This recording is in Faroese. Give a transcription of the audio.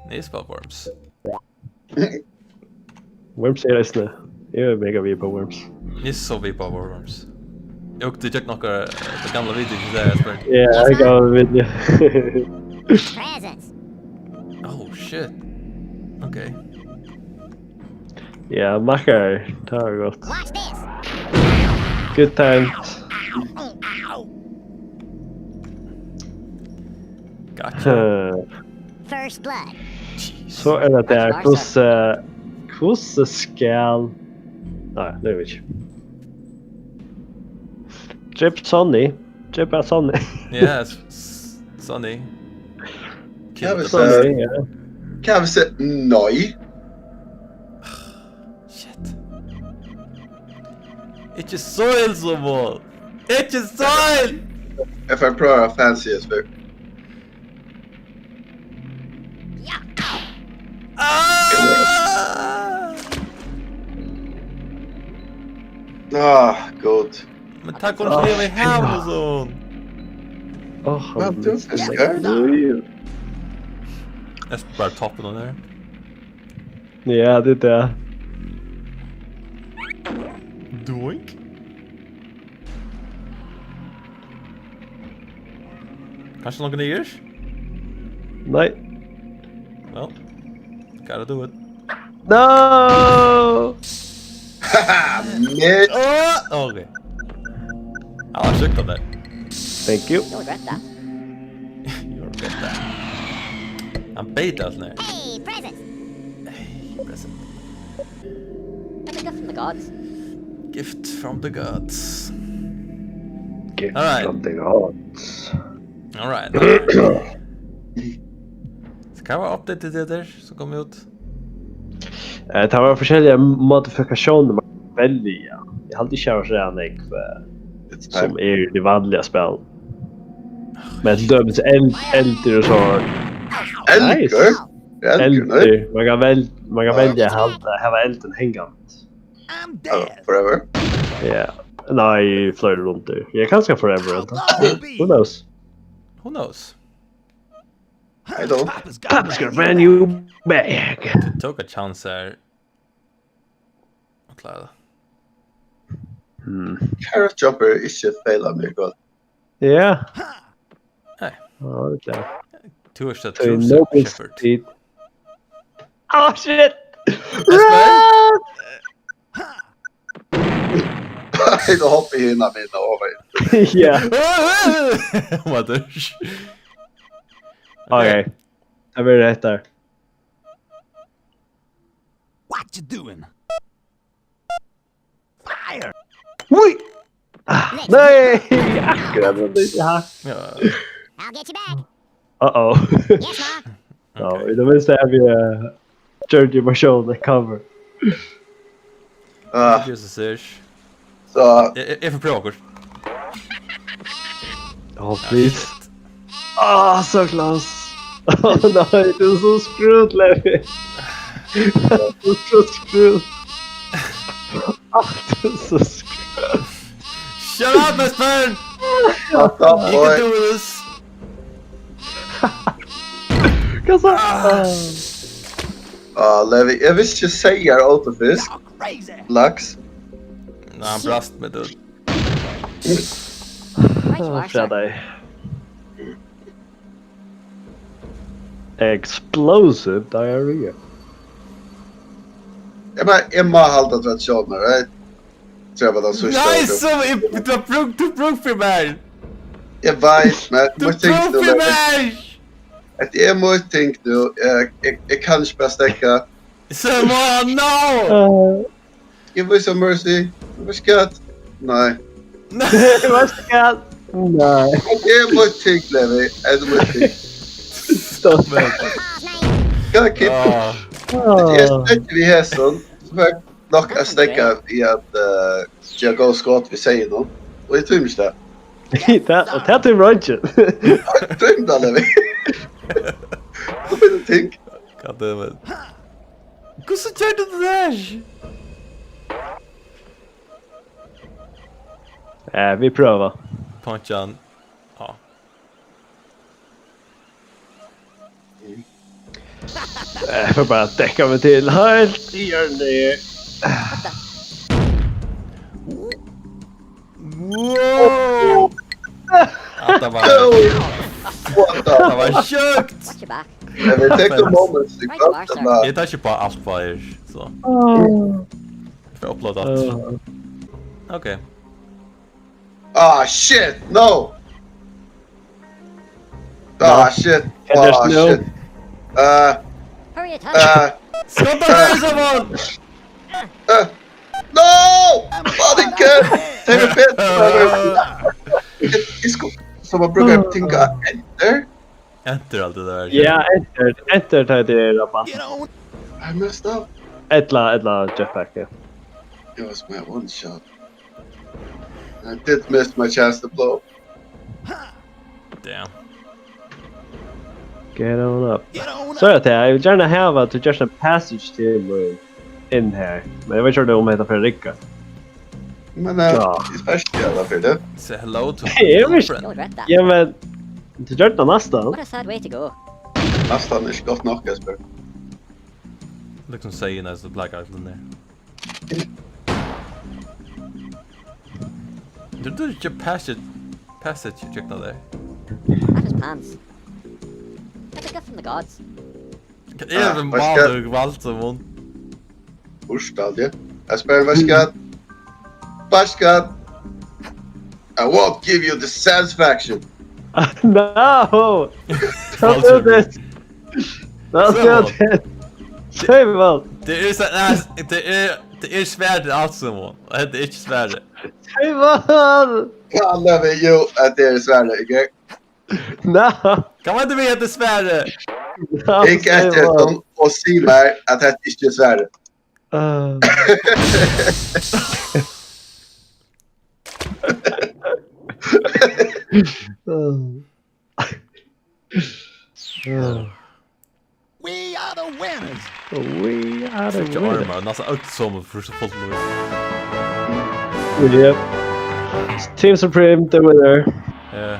Det är bara worms. Worms är det snö. Jag är mega vi på worms. Det är så vi på worms. Jag åkte typ några gamla videor där Esbern. Ja, jag gav video. Presents. Oh shit. Okej. Ja, mackar. Tar gott. Watch this. Good times. Gotcha. First blood. Så är det där. Hur skal... Nej, det vet jag inte. Trip Sonny. Trip är Sonny. Yes, Sonny. Kan vi Sonny, säga... ja. Kan vi säga nej? Shit. It's just soil someone. It's just soil. If I prövar fancy as fuck. God. Men tack och lov i hem och sånt. Vad du fiskar? Jag ska bara toppen av där. Ja, det är det. Doink. Kanske någon niggers? Nej. Well, gotta do it. No! Haha, nej. Okej. Ja, ursäkta där. Thank you. You'll regret that. You're good där. Han bait alltså nu. Hey, presents. Hey, present. That's a gift from the gods. Gift from the gods. Gift All right. from the gods. Alright. Ska vara update till det där som kommer ut. Det var olika modifikationer man kan välja. Jag hade kört redan som är det vanliga spel. Med ett dömt älter och så. Älter? Älter. Man kan välja att ha älten hängande. I'm dead. Forever? Ja. Nej, flöjde runt där. Jag kanske forever. Who knows? Who knows? I don't. Papa's got a brand new bag. Du tog a chance här. Och klara. Carrot Jumper är inte failar mig gott. Ja. Nej. Ja, det är Tours that det. true No shepherd. speed. Oh shit! Esbern? Nej, då hoppar jag innan mina över. Ja. What the Okej. Jag blir rätt där. What you doing? Fire! Oj! Nej! Akkurat vad det är här. Ja. I'll get you back. Uh-oh. Yes, Mom. Ja, då vill säga vi Georgie Marshall cover. Just a search. Så, Jag får prova kurs. Oh, please. Oh, so close. Oh no, it is so screwed, Levi. It's so screwed. Oh, it is so screwed. Shut up, Esbern! what the You can boy? do this! Levi, jag visste inte säga autofisk. Crazy! Lax. Nej, han brast med död. Right you are, sir. Dig. Explosive diarrhea. Emma har haltat traditioner, right? Tror jag var den sista. Nej, så du bruk för mig! Jag vet, men Du jag tänkte bruk för mig! att jag måste tänka nu, jag kanske bara stäcka. Someone, no! Give me some mercy. Vad skatt? Nej. Vad ska jag? Nej. Jag måste tänka, Levi. Jag måste tänka. Stopp. Pa's name. Kan jag kippa? Jag stäcker vid hästen. Så får jag nog stäcka i att jag går skott vid sidan. Och jag tyms det. Och ta till ranchen. Jag tyms det, Levi. Vad vill du tänka? Goddammit. Hur så gör du det där? Vi prövar. Punchan. Ja. Jag får bara däcka mig till. Helt gör det. Wow! Att det var... What the? Det var sjukt! Watch your back. And we take the moments to Right, grab you are, them. sir. Jag tar inte på allt på er, så... Får jag upplåda allt? Okej. Ah, shit! No! Ah, shit! There's Ah, no- shit! Hurry it, Hunter. Skotta mig someone! No! Paniken! Take a bit! Så man brukar tänka enter? Enter allt det där. Ja, enter tar det rappan. Get on. I messed up. Ettla jetpack. Ja. It was my one shot. I did miss my chance to blow. Damn. Get on up. Get on. Så jag vill gärna ha att du just en passage till mig in här. Men jag vet inte om det heter för Rickard. Men Ja. det är värst i alla fall det. Say hello to Jag my vet You'll friend. regret that. Ja men... Du gör det nästan. What a sad way to go. Nästan är inte gott nog, Esbern. Liksom säger när det står Black Island där. Du inte passage checkna där. That is plans. That's a gift from the gods. Även vad ska- Baldur valt som hon. Bostadje. Esbern, varsågod. Varsågod. I won't give you the satisfaction. No! Don't do this! Don't do this! Säg vad! Det är så det är svärd allt som hon. Det är inte svärd. Säg vad! I love you att det är Sverige, okej? No! Kan man inte veta det svärd? No, Ikke etter sånn og si meg at det ikke er Sverige. We are the winners. We are the Inte winners. armar, nästan allt som för så folk nu. Yep. Team Supreme, the winner. Ja.